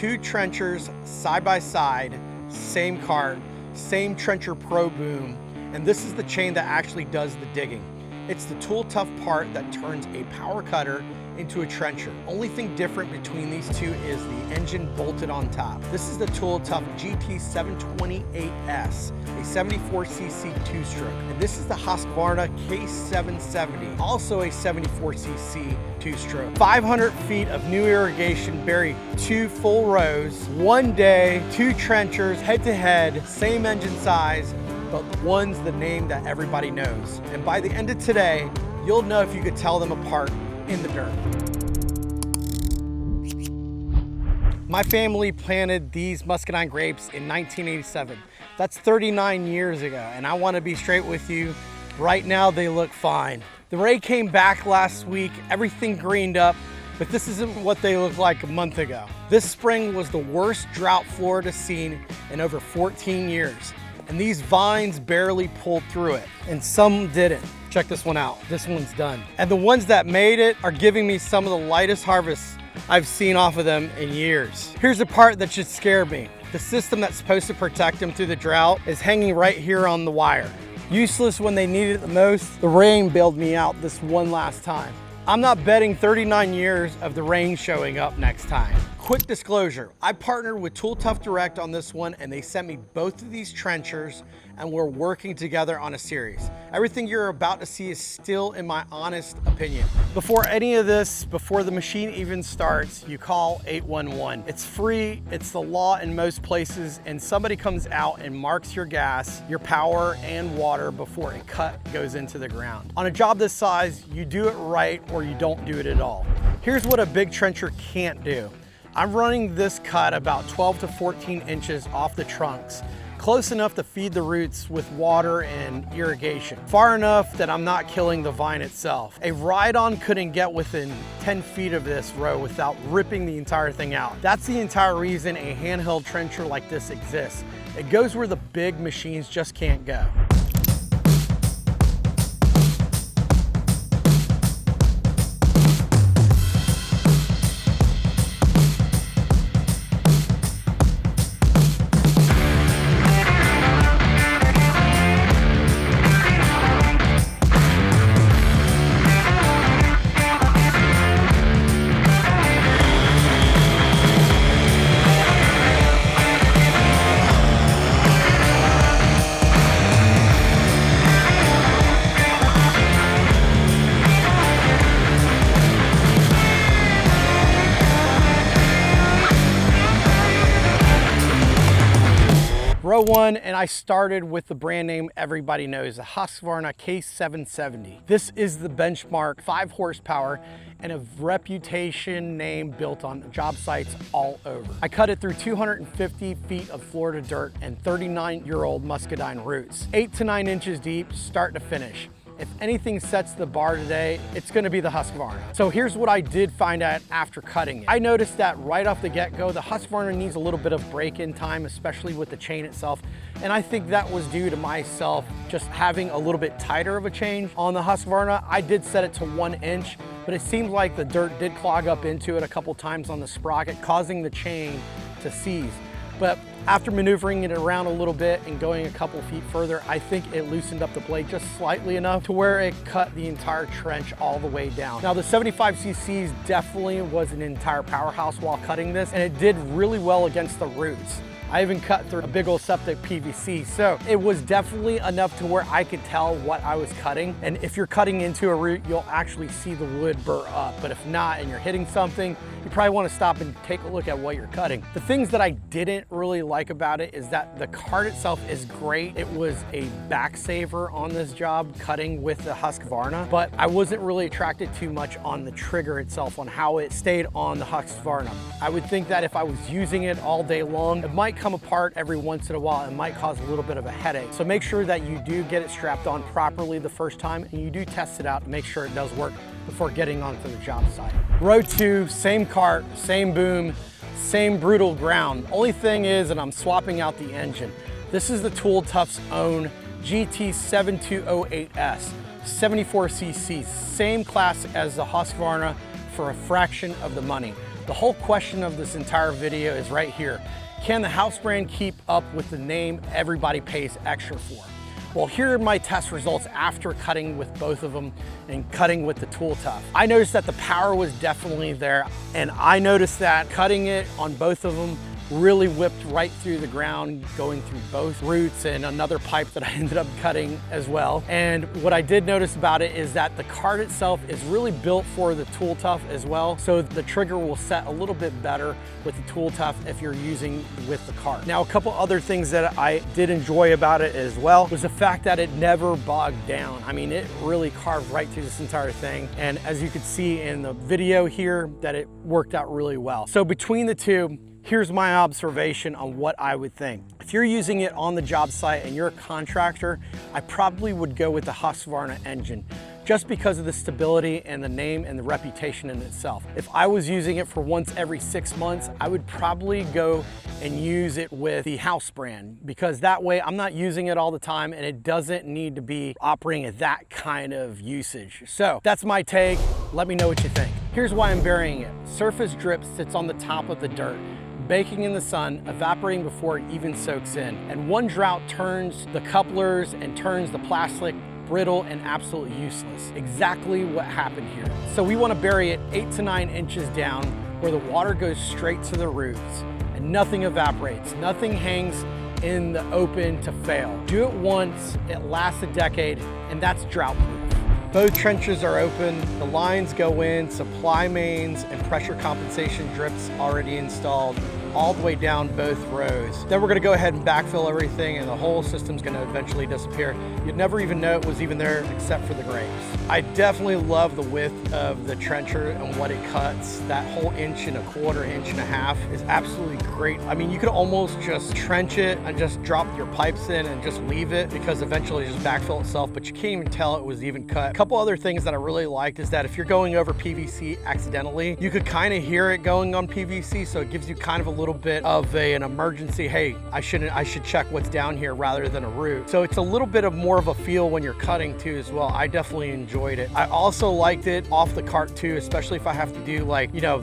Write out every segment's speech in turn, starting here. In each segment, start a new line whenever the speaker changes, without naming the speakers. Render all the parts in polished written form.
two trenchers side by side, same cart, same trencher pro boom, and this is the chain that actually does the digging. It's the Tool Tuff part that turns a power cutter into a trencher. Only thing different between these two is the engine bolted on top. This is the Tool Tuff GT728S, a 74cc two-stroke. And this is the Husqvarna K770, also a 74cc two-stroke. 500 feet of new irrigation buried 2 full rows, 1 day, 2 trenchers, head-to-head, same engine size, but one's the name that everybody knows. And by the end of today, you'll know if you could tell them apart in the dirt. My family planted these muscadine grapes in 1987. That's 39 years ago, and I want to be straight with you. Right now, they look fine. The ray came back last week, everything greened up, but this isn't what they looked like a month ago. This spring was the worst drought Florida's seen in over 14 years, and these vines barely pulled through it, and some didn't. Check this one out. This one's done. And the ones that made it are giving me some of the lightest harvests I've seen off of them in years. Here's the part that should scare me. The system that's supposed to protect them through the drought is hanging right here on the wire. Useless when they need it the most. The rain bailed me out this one last time. I'm not betting 39 years of the rain showing up next time. Quick disclosure, I partnered with Tool Tuff Direct on this one, and they sent me both of these trenchers, and we're working together on a series. Everything you're about to see is still in my honest opinion. Before any of this, before the machine even starts, you call 811. It's free, it's the law in most places, and somebody comes out and marks your gas, your power, and water before a cut goes into the ground. On a job this size, you do it right or you don't do it at all. Here's what a big trencher can't do. I'm running this cut about 12 to 14 inches off the trunks, close enough to feed the roots with water and irrigation, far enough that I'm not killing the vine itself. A ride-on couldn't get within 10 feet of this row without ripping the entire thing out. That's the entire reason a handheld trencher like this exists. It goes where the big machines just can't go. Row 1, and I started with the brand name everybody knows, the Husqvarna K770. This is the benchmark 5 horsepower and a reputation name built on job sites all over. I cut it through 250 feet of Florida dirt and 39-year-old muscadine roots, 8 to 9 inches deep, start to finish. If anything sets the bar today, it's gonna be the Husqvarna. So here's what I did find out after cutting it. I noticed that right off the get-go, the Husqvarna needs a little bit of break-in time, especially with the chain itself. And I think that was due to myself just having a little bit tighter of a chain. On the Husqvarna, I did set it to 1 inch, but it seemed like the dirt did clog up into it a couple times on the sprocket, causing the chain to seize. But after maneuvering it around a little bit and going a couple feet further, I think it loosened up the blade just slightly enough to where it cut the entire trench all the way down. Now the 75cc's definitely was an entire powerhouse while cutting this, and it did really well against the roots. I even cut through a big old septic PVC. So it was definitely enough to where I could tell what I was cutting. And if you're cutting into a root, you'll actually see the wood burr up. But if not, and you're hitting something, you probably want to stop and take a look at what you're cutting. The things that I didn't really like about it is that the cart itself is great. It was a back saver on this job, cutting with the Husqvarna, but I wasn't really attracted too much on the trigger itself, on how it stayed on the Husqvarna. I would think that if I was using it all day long, it might come apart every once in a while and might cause a little bit of a headache. So make sure that you do get it strapped on properly the first time, and you do test it out to make sure it does work before getting onto the job site. Row 2, same cart, same boom, same brutal ground. Only thing is that I'm swapping out the engine. This is the Tool Tuff's own GT770S, 74cc, same class as the Husqvarna for a fraction of the money. The whole question of this entire video is right here. Can the house brand keep up with the name everybody pays extra for? Well, here are my test results after cutting with both of them and cutting with the Tool Tuff. I noticed that the power was definitely there, and I noticed that cutting it on both of them really whipped right through the ground, going through both roots and another pipe that I ended up cutting as well. And what I did notice about it is that the cart itself is really built for the Tool Tuff as well. So the trigger will set a little bit better with the Tool Tuff if you're using with the cart. Now, a couple other things that I did enjoy about it as well was the fact that it never bogged down. I mean, it really carved right through this entire thing. And as you could see in the video here, that it worked out really well. So between the two, here's my observation on what I would think. If you're using it on the job site and you're a contractor, I probably would go with the Husqvarna engine, just because of the stability and the name and the reputation in itself. If I was using it for once every 6 months, I would probably go and use it with the house brand, because that way I'm not using it all the time and it doesn't need to be operating at that kind of usage. So that's my take. Let me know what you think. Here's why I'm burying it. Surface drip sits on the top of the dirt, baking in the sun, evaporating before it even soaks in. And one drought turns the couplers and turns the plastic brittle and absolutely useless. Exactly what happened here. So we want to bury it 8 to 9 inches down where the water goes straight to the roots and nothing evaporates, nothing hangs in the open to fail. Do it once, it lasts a decade, and that's drought proof. Both trenches are open, the lines go in, supply mains and pressure compensation drips already installed all the way down both rows. Then we're gonna go ahead and backfill everything and the whole system's gonna eventually disappear. You'd never even know it was even there except for the grapes. I definitely love the width of the trencher and what it cuts. That whole 1.25 inches, 1.5 inches is absolutely great. I mean, you could almost just trench it and just drop your pipes in and just leave it, because eventually it just backfill itself, but you can't even tell it was even cut. A couple other things that I really liked is that if you're going over PVC accidentally, you could kind of hear it going on PVC, so it gives you kind of a little bit of an emergency, hey, I should check what's down here rather than a root. So it's a little bit of more of a feel when you're cutting too as well. I definitely enjoyed it. I also liked it off the cart too, especially if I have to do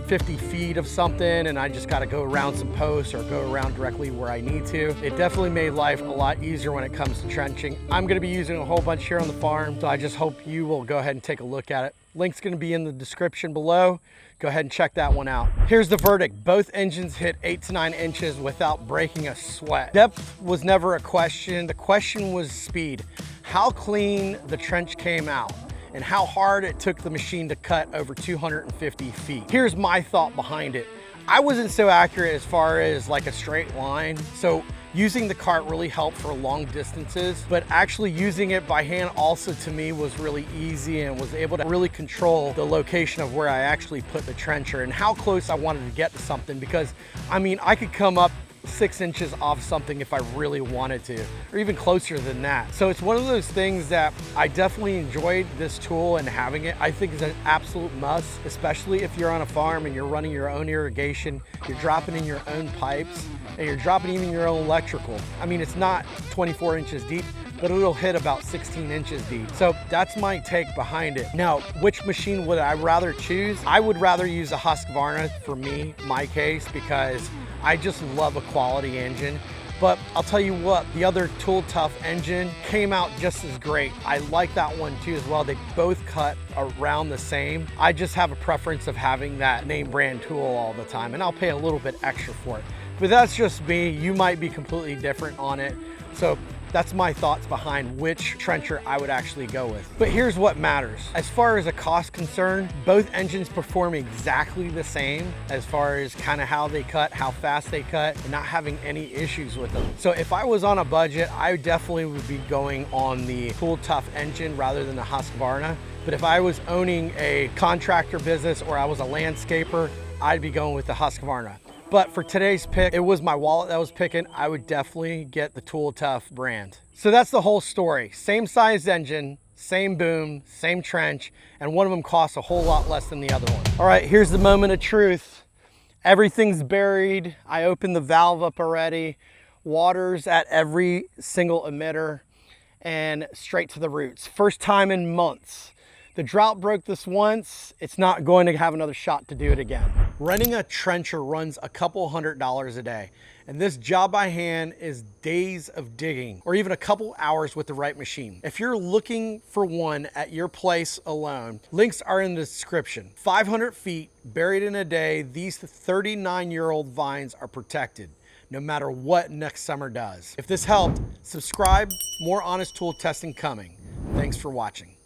50 feet of something and I just got to go around some posts or go around directly where I need to. It definitely made life a lot easier when it comes to trenching. I'm going to be using a whole bunch here on the farm, so I just hope you will go ahead and take a look at it. Link's going to be in the description below. Go ahead and check that one out. Here's the verdict. Both engines hit 8 to 9 inches without breaking a sweat. Depth was never a question. The question was speed. How clean the trench came out and how hard it took the machine to cut over 250 feet. Here's my thought behind it. I wasn't so accurate as far as like a straight line. So using the cart really helped for long distances, but actually using it by hand also to me was really easy and was able to really control the location of where I actually put the trencher and how close I wanted to get to something, because I mean, I could come up 6 inches off something if I really wanted to, or even closer than that. So it's one of those things that I definitely enjoyed this tool, and having it I think is an absolute must, especially if you're on a farm and you're running your own irrigation, you're dropping in your own pipes, and you're dropping even your own electrical. I mean, it's not 24 inches deep, but it'll hit about 16 inches deep. So that's my take behind it. Now, which machine would I rather choose? I would rather use a Husqvarna for me, my case, because I just love a quality engine. But I'll tell you what, the other Tool Tuff engine came out just as great. I like that one too as well. They both cut around the same. I just have a preference of having that name brand tool all the time, and I'll pay a little bit extra for it. But that's just me. You might be completely different on it. So that's my thoughts behind which trencher I would actually go with. But here's what matters. As far as a cost concern, both engines perform exactly the same as far as kind of how they cut, how fast they cut, and not having any issues with them. So if I was on a budget, I definitely would be going on the Tool Tuff engine rather than the Husqvarna. But if I was owning a contractor business or I was a landscaper, I'd be going with the Husqvarna. But for today's pick, it was my wallet that was picking. I would definitely get the Tool Tuff brand. So that's the whole story. Same size engine, same boom, same trench, and one of them costs a whole lot less than the other one. All right, here's the moment of truth. Everything's buried. I opened the valve up already. Water's at every single emitter and straight to the roots. First time in months. The drought broke this once. It's not going to have another shot to do it again. Renting a trencher runs a couple $100 a day, and this job by hand is days of digging or even a couple hours with the right machine. If you're looking for one at your place alone, links are in the description. 500 feet buried in a day, these 39-year-old vines are protected no matter what next summer does. If this helped, subscribe, more honest tool testing coming. Thanks for watching.